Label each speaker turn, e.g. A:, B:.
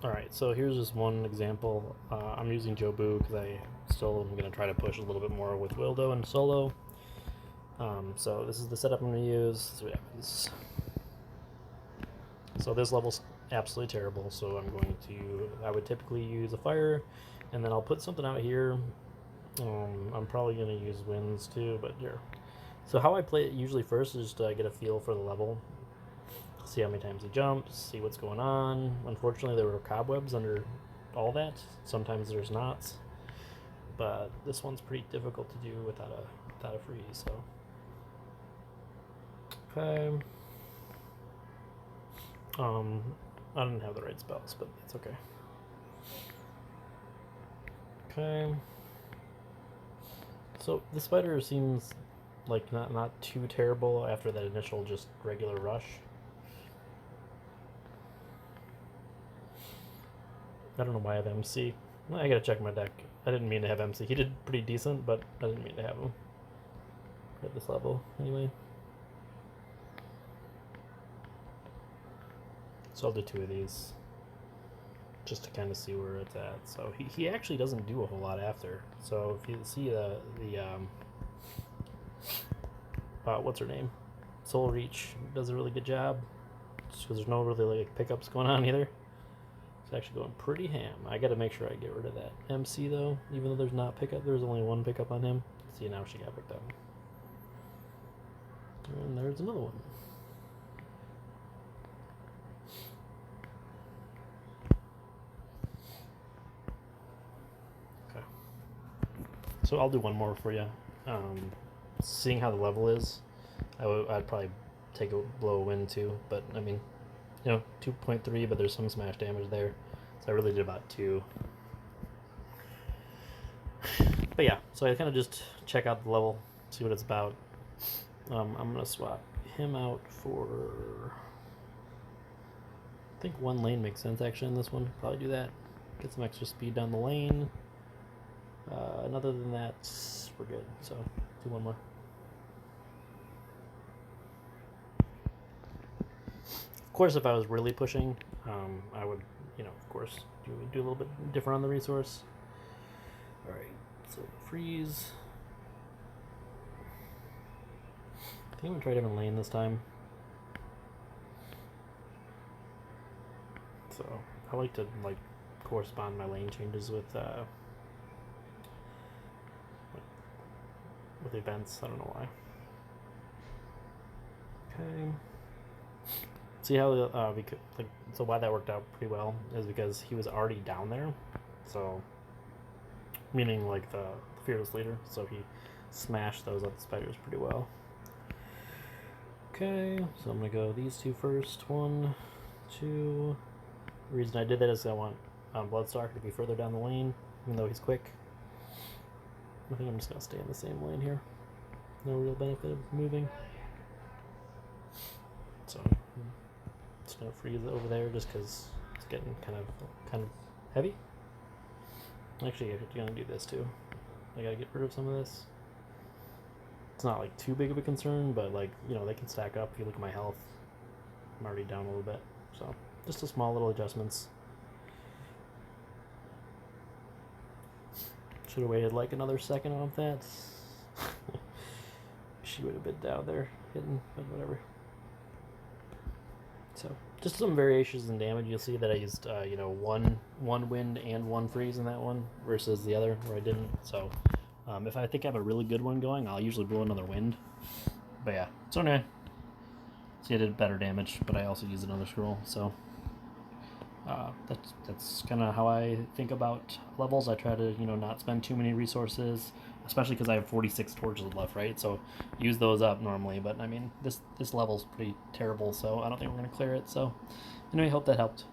A: Alright, so here's just one example. I'm using Jobu because I still am going to try to push a little bit more with Wildo and solo. So this is the setup I'm going to use. So, yeah, so this level's absolutely terrible, so I would typically use a fire, and then I'll put something out here. I'm probably going to use winds too, but here. So how I play it usually first is just to get a feel for the level. See how many times he jumps, see what's going on. Unfortunately, there were cobwebs under all that. Sometimes there's knots, but this one's pretty difficult to do without a freeze. So, okay. I didn't have the right spells, but it's okay. Okay. So the spider seems like not too terrible after that initial just regular rush. I don't know why I have MC. I gotta check my deck. I didn't mean to have MC. He did pretty decent, but I didn't mean to have him at this level anyway. So I'll do 2 of these just to kind of see where it's at. So he actually doesn't do a whole lot after. So if you see what's her name? Soul Reach does a really good job. Just because there's no really like pickups going on either. It's actually going pretty ham. I got to make sure I get rid of that MC though. Even though there's not pickup, there's only 1 pickup on him. See, now she got picked up. And there's another one. Okay. So I'll do one more for you. Seeing how the level is, I'd probably take a blow of wind too. But I mean, 2.3, but there's some smash damage there. So I really did about 2. But yeah, so I kind of just check out the level, see what it's about. I'm going to swap him out for... I think 1 lane makes sense actually in this one. Probably do that. Get some extra speed down the lane. And other than that, we're good. So do 1 more. Of course, if I was really pushing, I would, of course, do a little bit different on the resource. Alright, so freeze. I think I'm going to try a different lane this time. So I like to correspond my lane changes with events. I don't know why. Okay. See how so why that worked out pretty well is because he was already down there, so meaning like the fearless leader, so he smashed those other spiders pretty well. Okay, so I'm gonna go these 2 first. 1, 2. The reason I did that is I want Bloodstalker to be further down the lane, even though he's quick. I think I'm just gonna stay in the same lane here. No real benefit of moving. So just gonna freeze it over there just because it's getting kind of heavy. Actually, I'm gonna do this too. I gotta get rid of some of this. It's not like too big of a concern, but they can stack up. If you look at my health, I'm already down a little bit. So just a small little adjustments. Should have waited like another second on that. She would have been down there hitting, but whatever. So just some variations in damage. You'll see that I used one wind and 1 freeze in that one versus the other where I didn't. So if I think I have a really good one going, I'll usually blow another wind. But yeah, it's okay. See, I did better damage, but I also used another scroll. So that's kind of how I think about levels. I try to not spend too many resources, especially because I have 46 torches left, right? So use those up normally, but I mean this level's pretty terrible, so I don't think we're gonna clear it. So anyway, hope that helped.